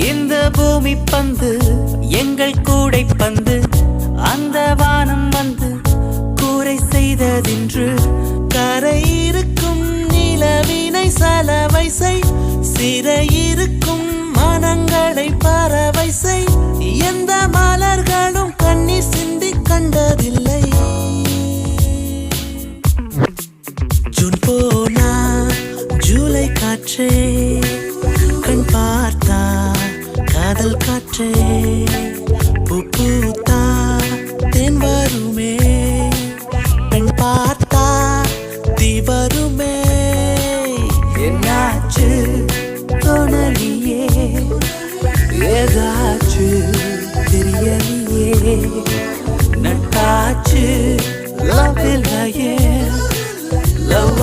இந்த பூமி பந்து எங்கள் கூடை பந்து அந்த வானம் வந்து கூரை செய்ததென்று கரை இருக்கும் நிலவினை சலவை செய் சிறையிருக்கும் மனங்களை பறவை செய் எந்த மலர்களும் கண்ணீர் சிந்தி கண்டதில்லை ஜூன் போனா ஜூலை காற்றே கண் பார்த்தா காதல் காற்றே பூத்தா தென் வருமே பெண் பார்த்தா தீ வருமே என்னாச்சு தோணலியே ஏதாச்சு தெரியலையே நட்டாச்சு லவ் இல்லையே லவ்